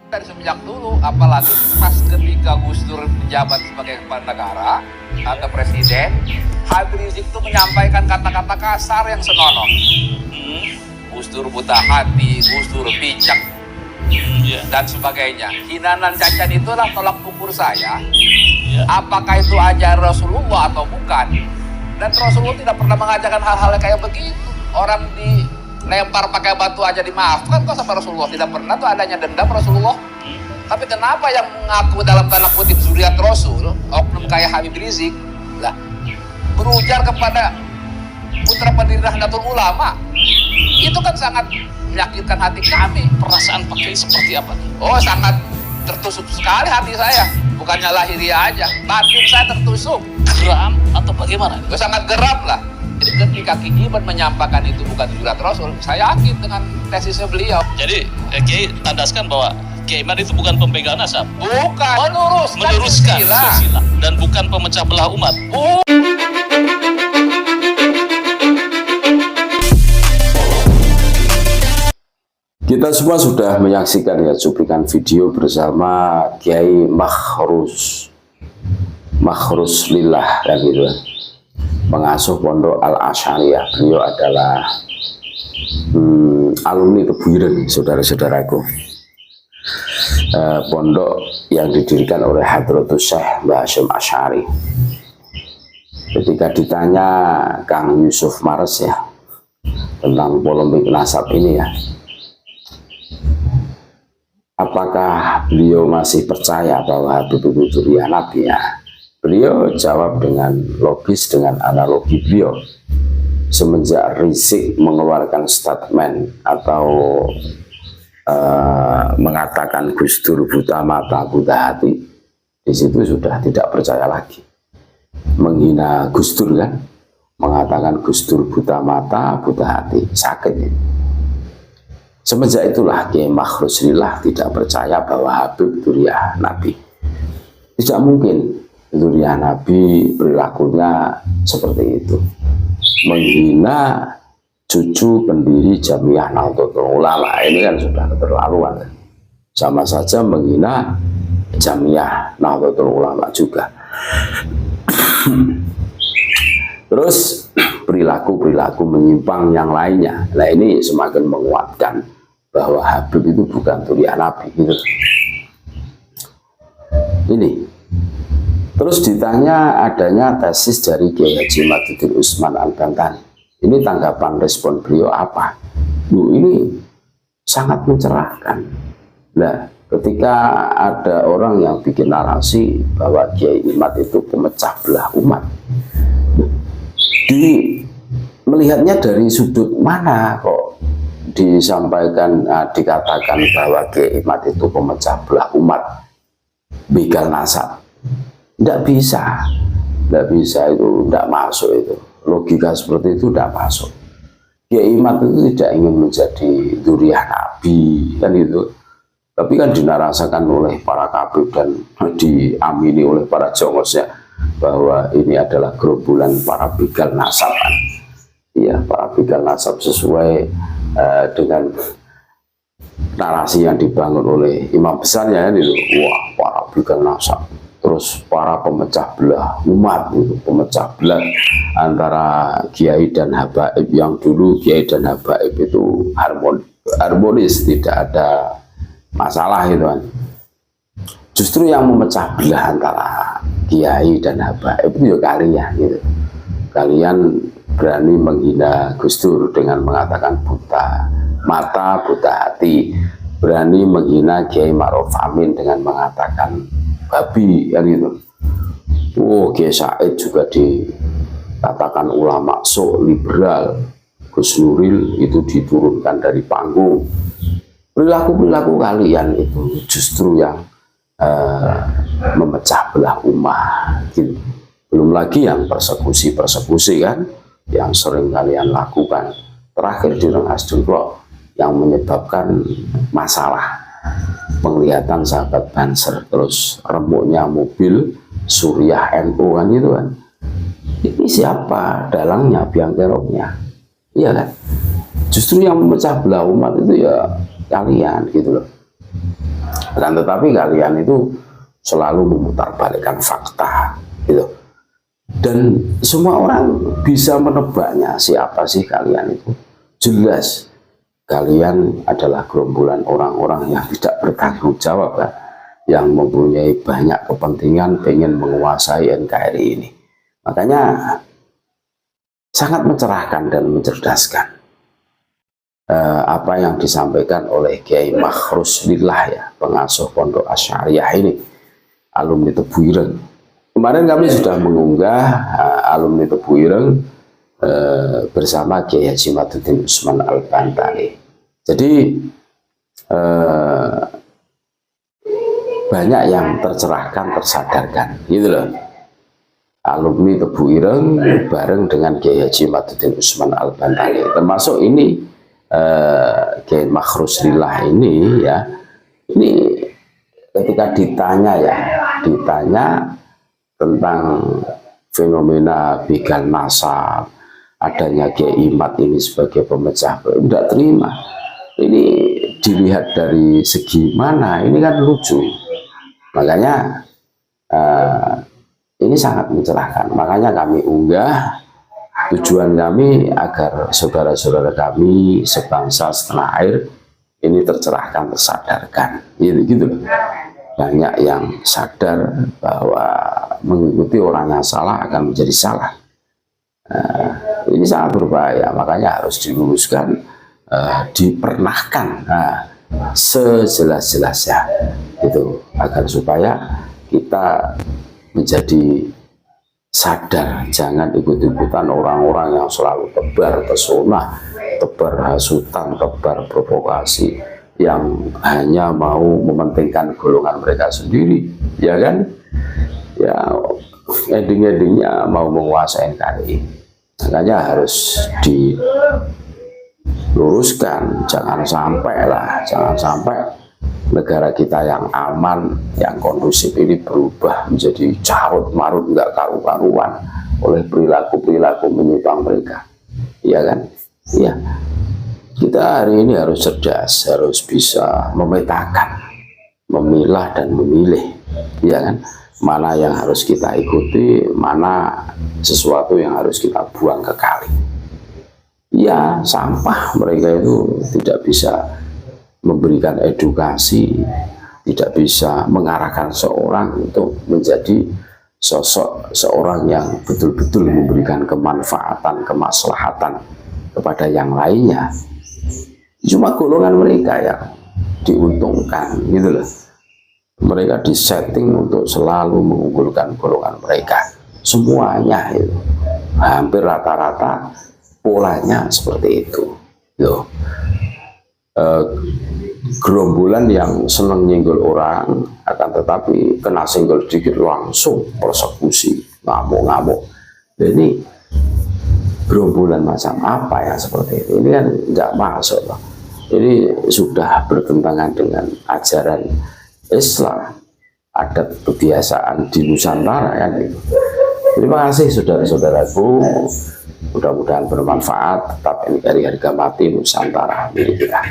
dari semenjak dulu, apalagi pas ketika Gus Dur menjabat sebagai kepala negara atau presiden, Habib Rizik itu menyampaikan kata-kata kasar yang senonoh. Gus Dur buta hati, Gus Dur bijak, dan sebagainya. Hinaan dan cacian itulah tolak ukur saya. Apakah itu ajaran Rasulullah atau bukan? Dan Rasulullah tidak pernah mengajarkan hal-hal kayak begitu. Orang dilempar pakai batu aja dimaafkan kok sama Rasulullah. Tidak pernah tuh adanya dendam Rasulullah. Tapi kenapa yang mengaku dalam tanda kutip zuriat Rasul, oknum kayak Habib Rizik, lah berujar kepada putra pendiri Nahdlatul Ulama, itu kan sangat menyakitkan hati kami. Perasaan pakai seperti apa nih? Oh, sangat tertusuk sekali hati saya. Bukannya lahiriah aja, batin saya tertusuk. Geram atau bagaimana? Gue sangat geram lah. Jadi ketika Ki Iman menyampaikan itu bukan zuriat Rasul, saya yakin dengan tesisnya beliau. Jadi Kiai tandaskan bahwa Kiai Iman itu bukan pembegal nasab, Bukan, meluruskan silsilah. silsilah, dan bukan pemecah belah umat. Kita semua sudah menyaksikan ya cuplikan video bersama Kiai Makhrus Lillah kan gitu, pengasuh Pondok Al-Asy'ariyah. Beliau adalah alumni Kebuiren, saudara-saudaraku. Pondok yang didirikan oleh Hadratus Syekh Mbah Hasyim Asy'ari. Ketika ditanya Kang Yusuf Mares ya tentang polemik nasab ini ya, apakah beliau masih percaya bahwa Habib itu zuriat Nabi ya? Beliau jawab dengan logis, dengan analogi beliau. Semenjak Rizik mengeluarkan statement atau mengatakan Gus Dur buta mata, buta hati, di situ sudah tidak percaya lagi. Menghina Gus Dur kan, mengatakan Gus Dur buta mata, buta hati, sakit ya. Semenjak itulah Kiai Makhrus Lillah tidak percaya bahwa Habib zuriat Nabi. Tidak mungkin zuriat Nabi perilakunya seperti itu. Menghina cucu pendiri Jamiah Nahdlatul Ulama, ini kan sudah keterlaluan. Sama saja menghina Jamiah Nahdlatul Ulama juga. Terus perilaku-perilaku menyimpang yang lainnya. Nah ini semakin menguatkan bahwa Habib itu bukan zuriat Nabi gitu. Ini terus ditanya adanya tesis dari Kiai Haji Maduddin Usman Al-Bantani. Ini tanggapan respon beliau apa? Ini sangat mencerahkan. Nah, ketika ada orang yang bikin narasi bahwa Kiai Imad itu pemecah belah umat, melihatnya dari sudut mana kok disampaikan, dikatakan bahwa Kiai Imad itu pemecah belah umat, begal nasab? Tidak bisa, itu tidak masuk itu. Logika seperti itu tidak masuk. Kiai Imad itu tidak ingin menjadi zuriat Nabi kan itu, tapi kan dinarasakan oleh para kabir dan diamini oleh para jongosnya bahwa ini adalah gerombolan para begal nasab. Iya, para begal nasab sesuai dengan narasi yang dibangun oleh imam besarnya kan itu. Wah, para begal nasab, terus para pemecah belah umat itu, pemecah belah antara kiai dan habaib. Yang dulu kiai dan habaib itu harmonis, tidak ada masalah gitu kan. Justru yang memecah belah antara kiai dan habaib itu ya kalian gitu. Kalian berani menghina Gus Dur dengan mengatakan buta mata, buta hati, berani menghina Kiai Ma'ruf Amin dengan mengatakan babi kan gitu. Oh, Kiai Said juga dikatakan ulama sok liberal, Gus Nuril itu diturunkan dari panggung. Perilaku-perilaku kalian itu justru yang memecah belah umat gitu. Belum lagi yang persekusi kan yang sering kalian lakukan. Terakhir di Rengas Dengklok yang menyebabkan masalah penglihatan sahabat Banser, terus remuknya mobil Suriah NU kan itu kan. Ini siapa dalangnya, biang keroknya? Iya kan? Justru yang memecah belah umat itu ya kalian gitu loh. Akan tetapi kalian itu selalu memutarbalikkan fakta, gitu. Dan semua orang bisa menebaknya siapa sih kalian itu. Jelas kalian adalah gerombolan orang-orang yang tidak bertanggung jawab, kan? Yang mempunyai banyak kepentingan pengen menguasai NKRI ini. Makanya sangat mencerahkan dan mencerdaskan apa yang disampaikan oleh Kiai Makhrus Lillah, ya, pengasuh Pondok Asy'ariyah ini, alumni Tebu Ireng. Kemarin kami sudah mengunggah alumni Tebu Ireng bersama Kiai Haji Maduddin Usman Al-Bantani. Jadi banyak yang tercerahkan, tersadarkan, gitu loh. Alumni Tebu Ireng bareng dengan Kiai Haji Maduddin Usman Al-Bantani, termasuk ini Kiai Makhrus Lillah ini, ya, ini ketika ditanya tentang fenomena begal nasab, adanya Kiai Imad ini sebagai pemecah, tidak terima. Ini dilihat dari segi mana, ini kan lucu. Makanya ini sangat mencerahkan. Makanya kami unggah. Tujuan kami agar saudara-saudara kami sebangsa setanah air ini tercerahkan, tersadarkan, gitu. Banyak yang sadar bahwa mengikuti orang yang salah akan menjadi salah. Ini sangat berbahaya, makanya harus diluruskan, dipernahkan sejelas-jelasnya, gitu, agar supaya kita menjadi sadar, jangan ikut-ikutan orang-orang yang selalu tebar pesona, tebar hasutan, tebar provokasi, yang hanya mau mementingkan golongan mereka sendiri, ya kan? Ya, ending-endingnya mau menguasai NKRI. Makanya harus diluruskan, jangan sampai negara kita yang aman, yang kondusif ini berubah menjadi carut marut, nggak karu-karuan oleh perilaku menyimpang mereka, ya kan? Iya, kita hari ini harus cerdas, harus bisa memetakan, memilah dan memilih, ya kan? Mana yang harus kita ikuti, mana sesuatu yang harus kita buang ke kali. Ya, sampah mereka itu tidak bisa memberikan edukasi, tidak bisa mengarahkan seorang untuk menjadi sosok seorang yang betul-betul memberikan kemanfaatan, kemaslahatan kepada yang lainnya. Cuma golongan mereka yang diuntungkan, gitu loh. Mereka disetting untuk selalu mengunggulkan golongan mereka. Semuanya itu, hampir rata-rata polanya seperti itu, loh. Gerombolan yang senang nyenggol orang, akan tetapi kena senggol sedikit langsung persekusi, ngamuk-ngamuk. Ini gerombolan macam apa yang seperti itu? Ini kan nggak masuk, loh. Ini sudah bertentangan dengan ajaran Islam, adat kebiasaan di Nusantara, kan itu. Terima kasih saudara-saudaraku. Mudah-mudahan bermanfaat. Tetap NKRI harga mati, Nusantara milik kita.